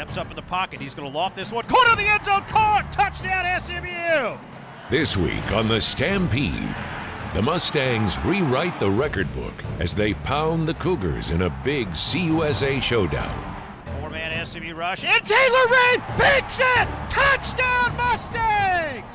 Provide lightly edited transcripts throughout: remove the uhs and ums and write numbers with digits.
Steps up in the pocket. He's going to loft this one. Corner of the end zone. Caught. Touchdown SMU. This week on the Stampede, the Mustangs rewrite the record book as they pound the Cougars in a big CUSA showdown. Four-man SMU rush. And Taylor Rain picks it. Touchdown Mustangs.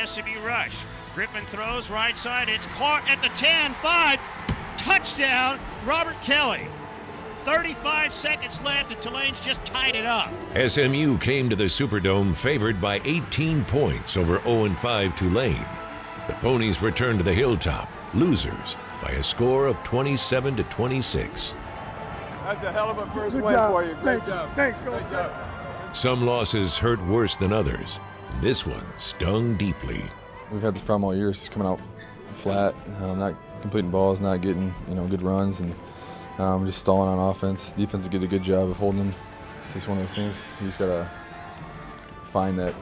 SMU rush. Griffin throws right side. It's caught at the 10, 5. Touchdown, Robert Kelly. 35 seconds left, and Tulane's just tied it up. SMU came to the Superdome favored by 18 points over 0-5 Tulane. The Ponies returned to the Hilltop, losers, by a score of 27-26. That's a hell of a first win for you. Great job. Thanks, Great job. Some losses hurt worse than others. This one stung deeply. We've had this problem all year. It's just coming out flat, not completing balls, not getting good runs, and just stalling on offense. Defense did a good job of holding them. It's just one of those things. You just gotta find that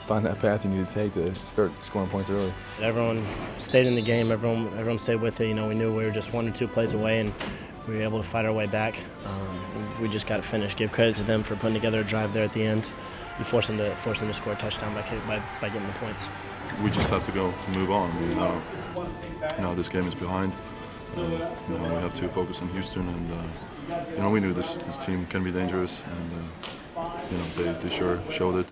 path you need to take to start scoring points early. Everyone stayed in the game. Everyone stayed with it. We knew we were just 1 or 2 plays away, and we were able to fight our way back. We just got to finish. Give credit to them for putting together a drive there at the end. You force them to score a touchdown by getting the points. We just have to go move on. This game is behind. We have to focus on Houston, and we knew this team can be dangerous, and they sure showed it.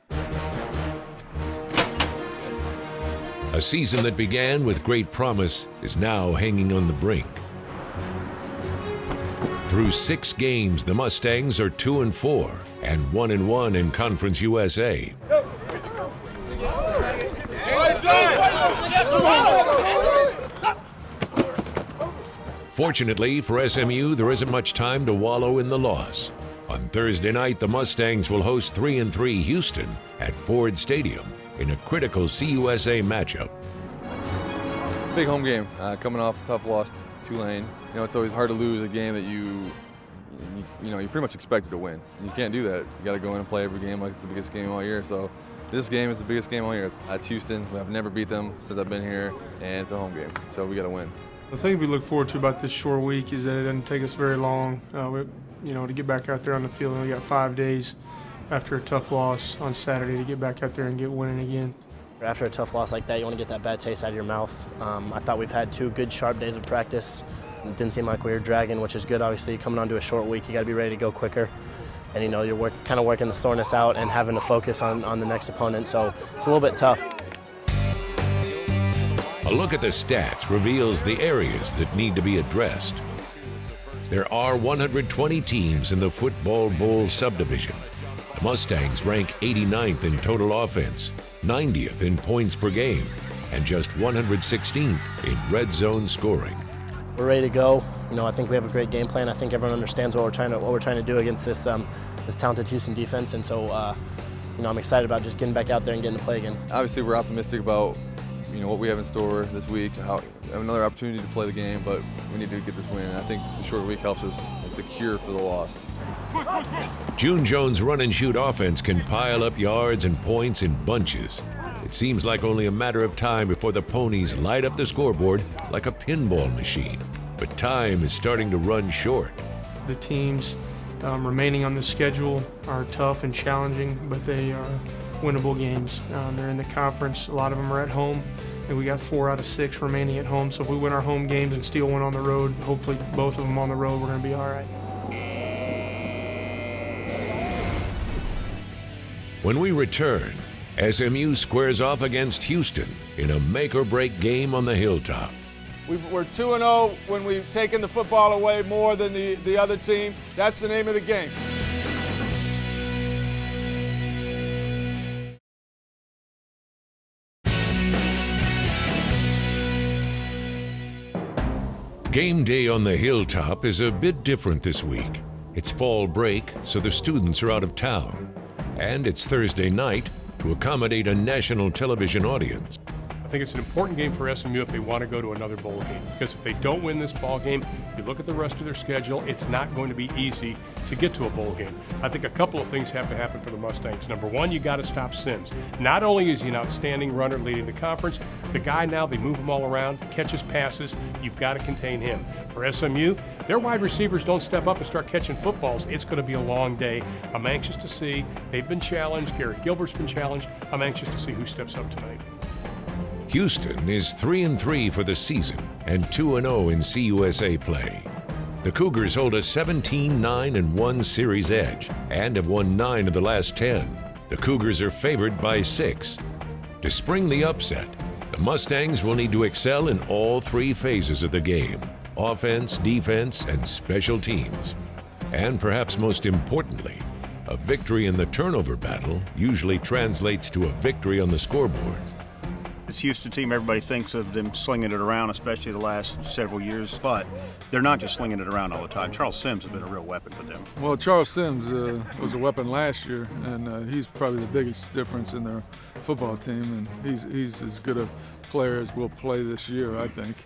A season that began with great promise is now hanging on the brink. Through 6 games, the Mustangs are 2-4 and 1-1 in Conference USA. Fortunately for SMU, there isn't much time to wallow in the loss. On Thursday night, the Mustangs will host 3-3 Houston at Ford Stadium in a critical CUSA matchup. Big home game, coming off a tough loss to Tulane. It's always hard to lose a game that you pretty much expected to win. You can't do that. You got to go in and play every game like it's the biggest game all year. So this game is the biggest game all year. It's Houston. I've never beat them since I've been here, and it's a home game. So we got to win. The thing we look forward to about this short week is that it doesn't take us very long, to get back out there on the field. We got 5 days after a tough loss on Saturday to get back out there and get winning again. After a tough loss like that, you want to get that bad taste out of your mouth. I thought we've had 2 good, sharp days of practice. It didn't seem like we were dragging, which is good. Obviously, coming onto a short week, you got to be ready to go quicker. And you're kind of working the soreness out and having to focus on the next opponent. So it's a little bit tough. A look at the stats reveals the areas that need to be addressed. There are 120 teams in the Football Bowl subdivision. The Mustangs rank 89th in total offense, 90th in points per game, and just 116th in red zone scoring. We're ready to go. I think we have a great game plan. I think everyone understands what we're trying to do against this talented Houston defense, and so I'm excited about just getting back out there and getting to play again. Obviously, we're optimistic about what we have in store this week. We have another opportunity to play the game, but we need to get this win. I think the short week helps us. It's a cure for the loss. June Jones' run-and-shoot offense can pile up yards and points in bunches. It seems like only a matter of time before the Ponies light up the scoreboard like a pinball machine. But time is starting to run short. The teams remaining on the schedule are tough and challenging, but they are winnable games. They're in the conference. A lot of them are at home, and we got 4 out of 6 remaining at home. So if we win our home games and steal one on the road, hopefully both of them on the road, we're going to be all right. When we return, SMU squares off against Houston in a make-or-break game on the Hilltop. We're 2-0 when we've taken the football away more than the other team. That's the name of the game. Game day on the Hilltop is a bit different this week. It's fall break, so the students are out of town. And it's Thursday night to accommodate a national television audience. I think it's an important game for SMU if they want to go to another bowl game, because if they don't win this ball game, you look at the rest of their schedule, it's not going to be easy to get to a bowl game. I think a couple of things have to happen for the Mustangs. Number one, you got to stop Sims. Not only is he an outstanding runner leading the conference, the guy now, they move him all around, catches passes, you've got to contain him. For SMU, their wide receivers don't step up and start catching footballs. It's going to be a long day. I'm anxious to see. They've been challenged. Garrett Gilbert's been challenged. I'm anxious to see who steps up tonight. Houston is 3-3 for the season and 2-0 in CUSA play. The Cougars hold a 17-9-1 series edge and have won 9 of the last 10. The Cougars are favored by 6. To spring the upset, the Mustangs will need to excel in all 3 phases of the game: offense, defense, and special teams. And perhaps most importantly, a victory in the turnover battle usually translates to a victory on the scoreboard. This Houston team, everybody thinks of them slinging it around, especially the last several years, but they're not just slinging it around all the time. Charles Sims has been a real weapon for them. Well, Charles Sims was a weapon last year, and he's probably the biggest difference in their football team, and he's as good a player as will play this year, I think.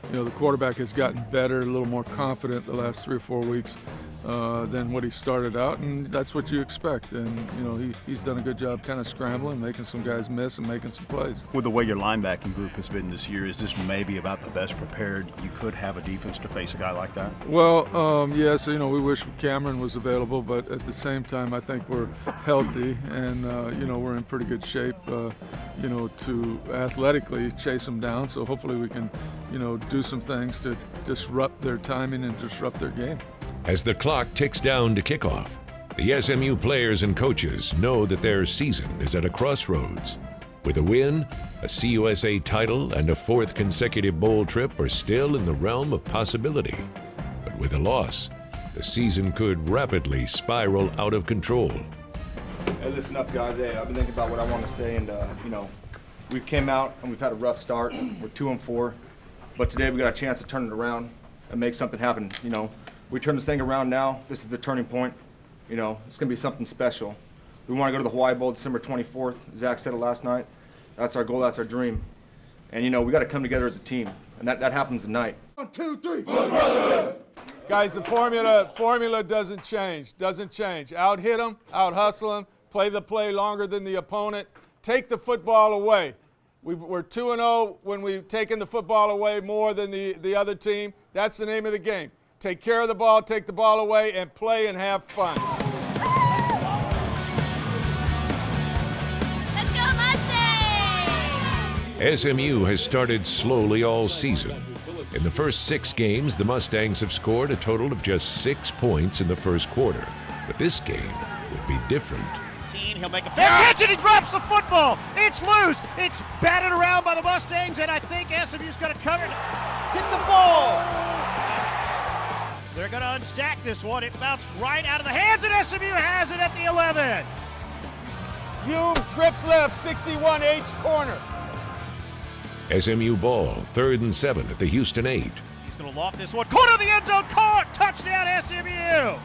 You know, the quarterback has gotten better, a little more confident the last 3 or 4 weeks than what he started out, and that's what you expect. And you know, he's done a good job kind of scrambling, making some guys miss and making some plays. With the way your linebacking group has been this year, is this maybe about the best prepared you could have a defense to face a guy like that? Well, yes, you know, we wish Cameron was available, but at the same time, I think we're healthy and, you know, we're in pretty good shape, you know, to athletically chase them down. So hopefully we can, you know, do some things to disrupt their timing and disrupt their game. As the clock ticks down to kickoff, the SMU players and coaches know that their season is at a crossroads. With a win, a CUSA title, and a 4th consecutive bowl trip are still in the realm of possibility. But with a loss, the season could rapidly spiral out of control. Hey, listen up, guys. Hey, I've been thinking about what I want to say, and you know, we came out and we've had a rough start. We're 2-4, but today we got a chance to turn it around and make something happen. You know, we turn this thing around now. This is the turning point. You know, it's gonna be something special. We want to go to the Hawaii Bowl December 24th. Zach said it last night. That's our goal. That's our dream. And you know, we got to come together as a team, and that happens tonight. 1, 2, 3. Guys, the formula doesn't change. Out hit them, out hustle them, play the play longer than the opponent, take the football away. We're 2-0 when we've taken the football away more than the other team. That's the name of the game. Take care of the ball, take the ball away, and play and have fun. Let's go Mustangs! SMU has started slowly all season. In the first 6 games, the Mustangs have scored a total of just 6 points in the first quarter. But this game would be different. He'll make a fair catch and he drops the football. It's loose. It's batted around by the Mustangs, and I think SMU's going to cover it. Get the ball. They're going to unstack this one. It bounced right out of the hands, and SMU has it at the 11. Hume trips left, 61H corner. SMU ball, 3rd and 7 at the Houston 8. He's going to loft this one. Corner of the end zone. Caught. Touchdown SMU.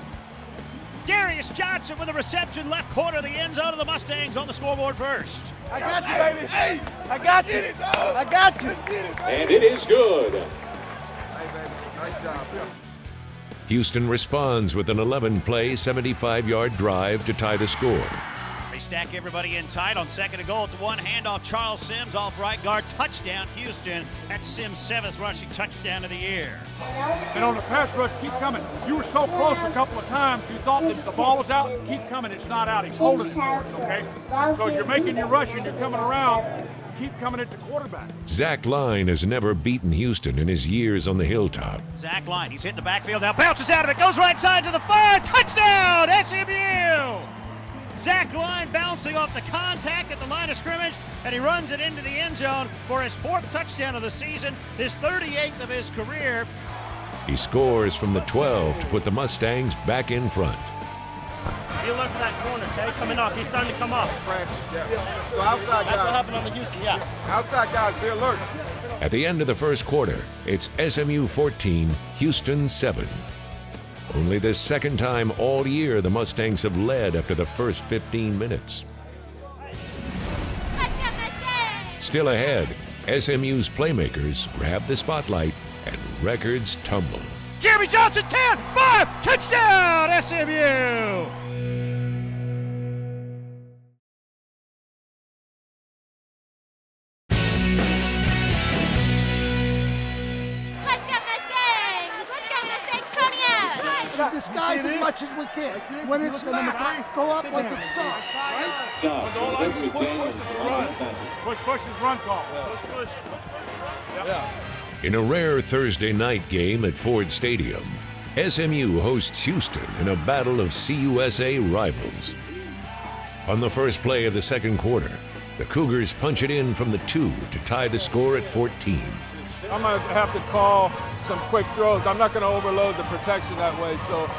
Darius Johnson with a reception, left corner of the end zone of the Mustangs on the scoreboard first. I got you, baby. Hey, I got you. I got you. And it is good. Hey, baby. Nice job. Houston responds with an 11-play, 75-yard drive to tie the score. They stack everybody in tight on 2nd and goal at the 1. Handoff, Charles Sims off right guard. Touchdown, Houston. That's Sims' 7th rushing touchdown of the year. And on the pass rush, keep coming. You were so close a couple of times, you thought that the ball was out. Keep coming. It's not out. He's holding it for us, okay? So as you're making your rush and you're coming around, keep coming at the quarterback. Zach Line has never beaten Houston in his years on the hilltop. Zach Line, he's hit the backfield now, bounces out of it, goes right side to the 5. Touchdown, SMU! Zach Line bouncing off the contact at the line of scrimmage, and he runs it into the end zone for his 4th touchdown of the season, his 38th of his career. He scores from the 12 to put the Mustangs back in front. You look for that corner, okay? Coming off. He's starting to come off. So outside guys. That's what happened on the Houston, yeah. Outside guys, be alert. At the end of the first quarter, it's SMU 14, Houston 7. Only the 2nd time all year the Mustangs have led after the first 15 minutes. Let's go Mustangs! still ahead, SMU's playmakers grab the spotlight and records tumble. Jeremy Johnson, 10, 5, touchdown, SMU! We disguise as much as we can. When it's not, go up like it's soft. Right? All lines is push, push, is run. Push, push is run call. Push, push. Yeah. In a rare Thursday night game at Ford Stadium, SMU hosts Houston in a battle of CUSA rivals. On the first play of the second quarter, the Cougars punch it in from the 2 to tie the score at 14. I'm going to have to call some quick throws. I'm not going to overload the protection that way. So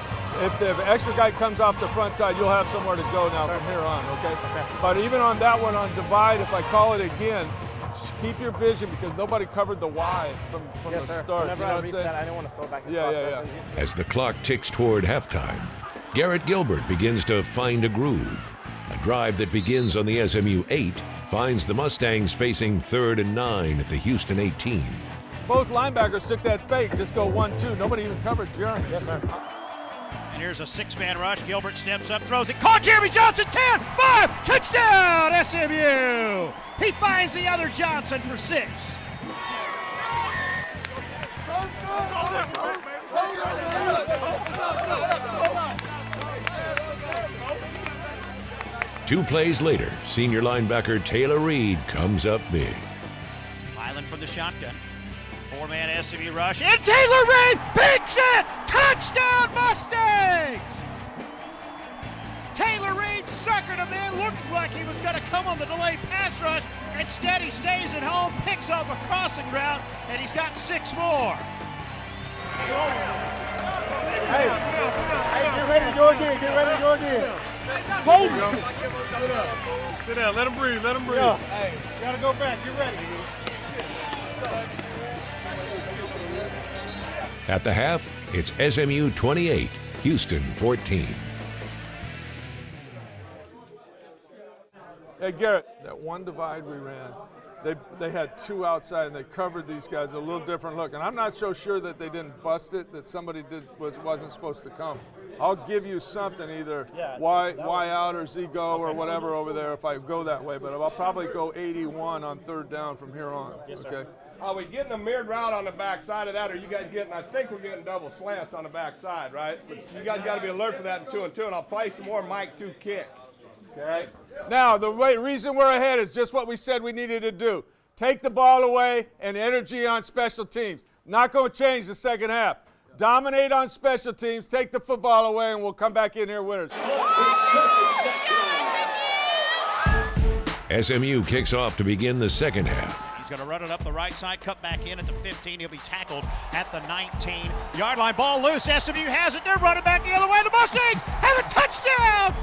if the extra guy comes off the front side, you'll have somewhere to go now from here on, okay? But even on that one on divide, if I call it again, just keep your vision because nobody covered the Y from the start. Whenever I reset, I didn't want to throw back and yeah. As the clock ticks toward halftime, Garrett Gilbert begins to find a groove. A drive that begins on the SMU 8 finds the Mustangs facing 3rd and 9 at the Houston 18. Both linebackers took that fake, just go 1-2. Nobody even covered Jeremy. Yes, sir. And here's a 6-man rush. Gilbert steps up, throws it. Caught Jeremy Johnson, 10, 5, touchdown, SMU! He finds the other Johnson for 6. Two plays later, senior linebacker Taylor Reed comes up big. Highland from the shotgun. 4-man SMU rush, and Taylor Reed picks it! Touchdown, Mustangs! Taylor Reed suckered him in, looked like he was going to come on the delayed pass rush. Instead, he stays at home, picks up a crossing route, and he's got 6 more. Hey, get ready to go again. Get ready to go again. Sit down, let him breathe, let him breathe. Yeah. Hey, you got to go back. Get ready. At the half, it's SMU 28, Houston 14. Hey, Garrett, that one divide we ran, they had 2 outside and they covered these guys a little different look. And I'm not so sure that they didn't bust it, that somebody wasn't supposed to come. I'll give you something, either Y out or Z go or whatever over there if I go that way. But I'll probably go 81 on 3rd down from here on. Yes, sir. Okay. Are we getting a mirrored route on the back side of that, or are you guys getting, I think we're getting double slants on the back side, right? But you guys got to be alert for that in 2 and 2, and I'll play some more Mike 2 kick. Okay? Now, the reason we're ahead is just what we said we needed to do. Take the ball away and energy on special teams. Not going to change the second half. Dominate on special teams, take the football away, and we'll come back in here winners. SMU kicks off to begin the second half. He's going to run it up the right side, cut back in at the 15. He'll be tackled at the 19-yard line. Ball loose. SMU has it. They're running back the other way. The Mustangs have a touchdown.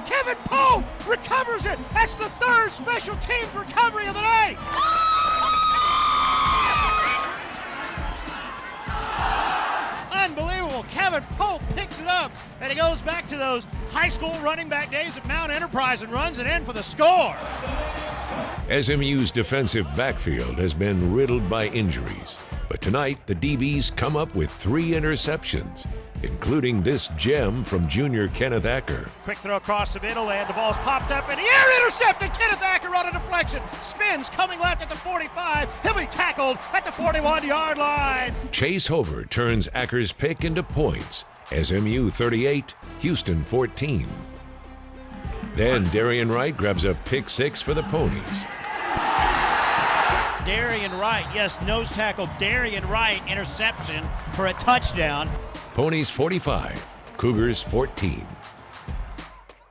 Kevin Pope recovers it. That's the 3rd special teams recovery of the night. Unbelievable. Kevin Pope picks it up, and he goes back to those high school running back days at Mount Enterprise and runs it in for the score. SMU's defensive backfield has been riddled by injuries, but tonight the DBs come up with 3 interceptions, including this gem from junior Kenneth Acker. Quick throw across the middle, and the ball's popped up in the air, intercepted. Kenneth Acker on a deflection, spins coming left at the 45. He'll be tackled at the 41-yard line. Chase Hover turns Acker's pick into points. SMU 38, Houston 14. Then Darian Wright grabs a pick 6 for the Ponies. Darian Wright, yes, nose tackle Darian Wright, interception for a touchdown. Ponies 45, Cougars 14.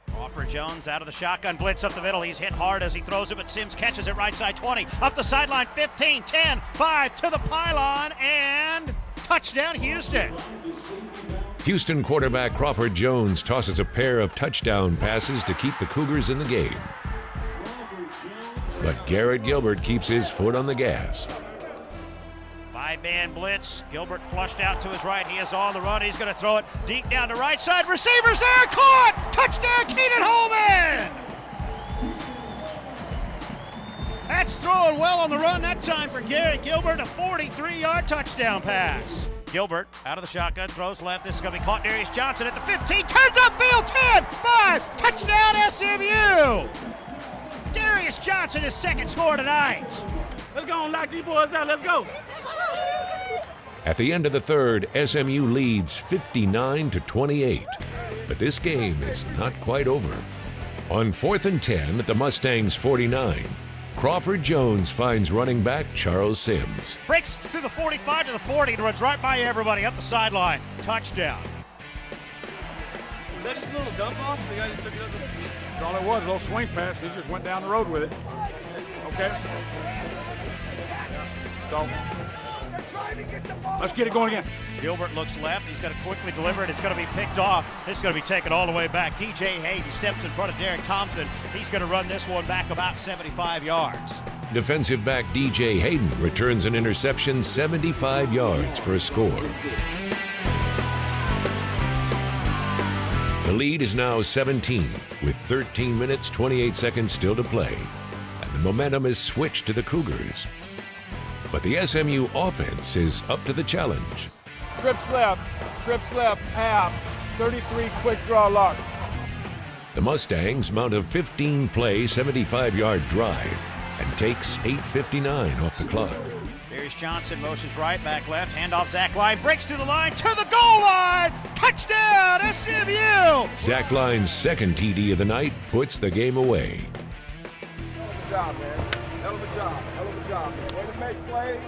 Crawford Jones out of the shotgun, blitz up the middle. He's hit hard as he throws it, but Sims catches it right side 20. Up the sideline 15, 10, 5 to the pylon, and touchdown Houston. Houston quarterback Crawford Jones tosses a pair of touchdown passes to keep the Cougars in the game. But Garrett Gilbert keeps his foot on the gas. 5-man blitz. Gilbert flushed out to his right. He is on the run. He's going to throw it deep down the right side. Receivers there. Caught. Touchdown, Keenan Holman. That's That's throwing well on the run that time for Garrett Gilbert, a 43-yard touchdown pass. Gilbert out of the shotgun, throws left. This is going to be caught. Darius Johnson at the 15, turns upfield, 10, 5, touchdown SMU! Darius Johnson, his second score tonight. Let's go and knock these boys out. Let's go. At the end of the third, SMU leads 59-28. But this game is not quite over. On 4th and 10 at the Mustangs 49, Crawford Jones finds running back Charles Sims. Breaks to the 45 to the 40 and runs right by everybody up the sideline. Touchdown. Is that just a little dump off? The guy just took it up. That's all it was, a little swing pass. He just went down the road with it. Okay. So, let's get it going again. Gilbert looks left. He's going to quickly deliver it. It's going to be picked off. This is going to be taken all the way back. DJ Hayden steps in front of Derek Thompson. He's going to run this one back about 75 yards. Defensive back DJ Hayden returns an interception 75 yards for a score. The lead is now 17 with 13 minutes, 28 seconds still to play. And the momentum is switched to the Cougars. But the SMU offense is up to the challenge. Trips left, half, 33 quick draw lock. The Mustangs mount a 15-play, 75-yard drive and takes 8:59 off the clock. Darius Johnson motions right, back left, handoff Zach Line, breaks through the line, to the goal line! Touchdown, SMU! Zach Line's second TD of the night puts the game away. Good job, man. Hell of a job. Hell of a job, man. Way to make plays.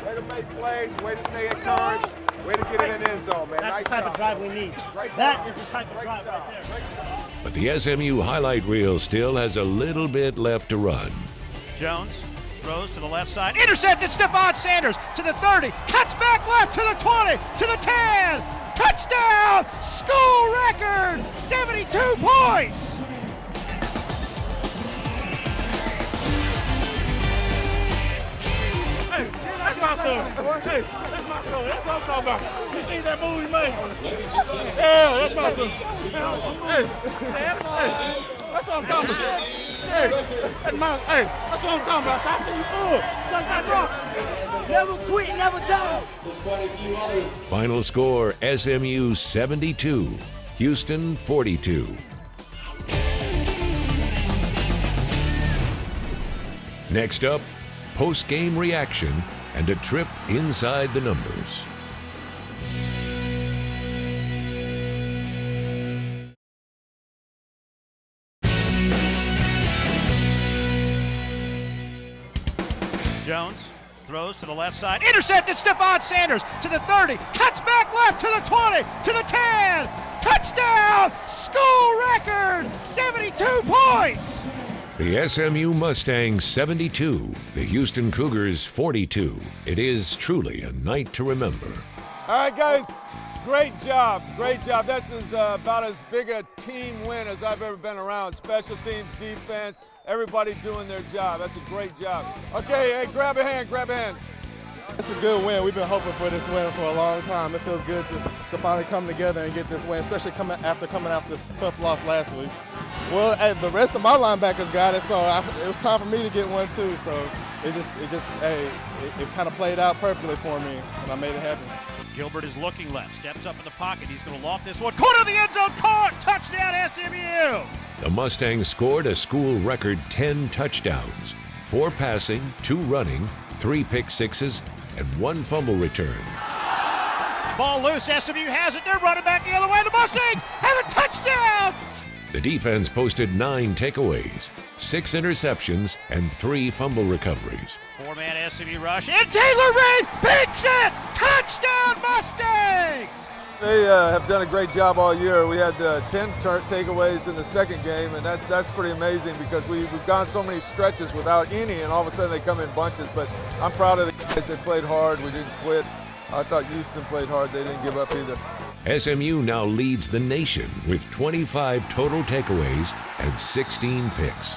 Way to make plays. Way to stay encouraged. Way to get it in the end zone, man. That's nice the type job. of drive we need. That is the type of drive right there. But the SMU highlight reel still has a little bit left to run. Jones throws to the left side, intercepted Stephon Sanders to the 30, cuts back left to the 20, to the 10, touchdown, school record, 72 points. Hey, that's my son. Hey, that's my son. That's what I'm talking about. You see that move he made? Yeah, that's my son. Hey, that's what I'm talking about. Hey, that's what I'm talking about. So I see you through it. Suck that rock. Never quit, never die. Final score, SMU 72, Houston 42. Next up, post-game reaction and a trip inside the numbers. Jones throws to the left side, intercepted Stephon Sanders to the 30, cuts back left to the 20, to the 10, touchdown, school record, 72 points. The SMU Mustangs 72, the Houston Cougars 42. It is truly a night to remember. All right, guys, great job, great job. That's about as big a team win as I've ever been around. Special teams, defense, everybody doing their job. That's a great job. Okay, hey, grab a hand, grab a hand. It's a good win. We've been hoping for this win for a long time. It feels good to finally come together and get this win, especially coming after this tough loss last week. Well, the rest of my linebackers got it, so it was time for me to get one too. So it kind of played out perfectly for me, and I made it happen. Gilbert is looking left, steps up in the pocket. He's going to loft this one. Corner of the end zone, caught! Touchdown, SMU! The Mustangs scored a school record 10 touchdowns, 4 passing, 2 running, 3 pick sixes, and 1 fumble return. Ball loose, SMU has it. They're running back the other way. The Mustangs have a touchdown! The defense posted 9 takeaways, 6 interceptions, and 3 fumble recoveries. 4-man SMU rush, and Taylor Reed picks it! Touchdown, Mustangs! They have done a great job all year. We had 10 takeaways in the second game, and that's pretty amazing because we've gone so many stretches without any, and all of a sudden they come in bunches. But I'm proud of the guys. They played hard. We didn't quit. I thought Houston played hard. They didn't give up either. SMU now leads the nation with 25 total takeaways and 16 picks.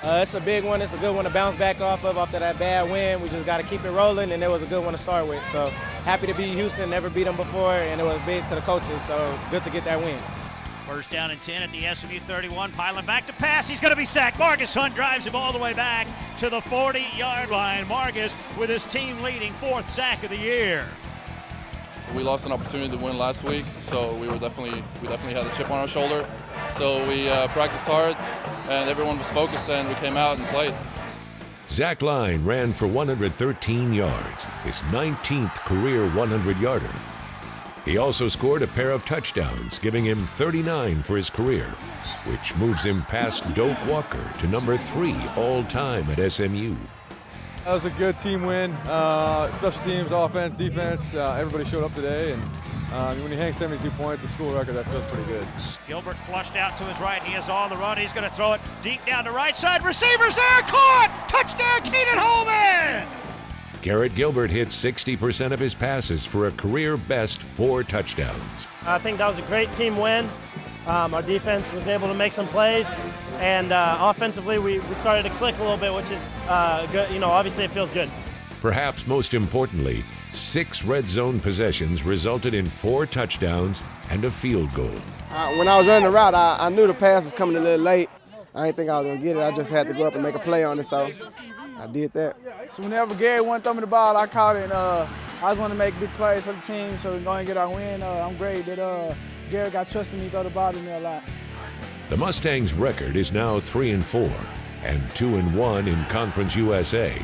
It's a big one. It's a good one to bounce back off after that bad win. We just got to keep it rolling, and it was a good one to start with. So happy to beat Houston. Never beat them before, and it was big to the coaches. So good to get that win. First down and 10 at the SMU 31. Piling back to pass. He's going to be sacked. Margus Hunt drives him all the way back to the 40-yard line. Margus with his team leading 4th sack of the year. We lost an opportunity to win last week, so we definitely had a chip on our shoulder. So we practiced hard, and everyone was focused, and we came out and played. Zach Line ran for 113 yards, his 19th career 100-yarder. He also scored a pair of touchdowns, giving him 39 for his career, which moves him past Doak Walker to number 3 all-time at SMU. That was a good team win. Special teams, offense, defense, everybody showed up today, and when you hang 72 points, a school record, that feels pretty good. Gilbert flushed out to his right. He is on the run. He's going to throw it deep down the right side. Receivers there, caught! Touchdown, Keenan Holman! Garrett Gilbert hit 60% of his passes for a career-best 4 touchdowns. I think that was a great team win. Our defense was able to make some plays, and offensively we started to click a little bit, which is good. You know, obviously it feels good. Perhaps most importantly, 6 red zone possessions resulted in 4 touchdowns and a field goal. When I was running the route, I knew the pass was coming a little late. I didn't think I was going to get it. I just had to go up and make a play on it, so I did that. So whenever Gary wanted to throw me the ball, I caught it, and I just wanted to make big plays for the team so we can go and get our win. I'm great that Gary got trusted me to throw the ball to me a lot. The Mustangs' record is now 3-4 and 2-1 in Conference USA.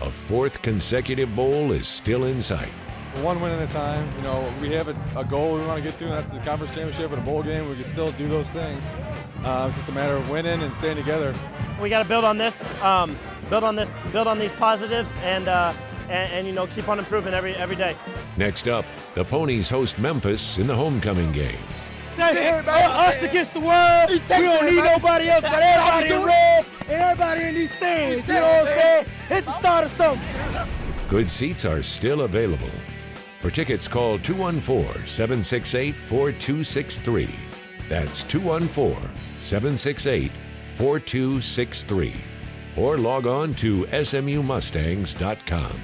A 4th consecutive bowl is still in sight. One win at a time. You know, we have a goal we want to get to, and that's the conference championship and a bowl game. We can still do those things. It's just a matter of winning and staying together. We got to build on this, build on these positives, and you know, keep on improving every day. Next up, the Ponies host Memphis in the homecoming game. Us against the world. We don't need nobody else but everybody in red and everybody in these stands. You know what I'm saying? It's the start of something. Good seats are still available. For tickets, call 214-768-4263. That's 214-768-4263. Or log on to smumustangs.com.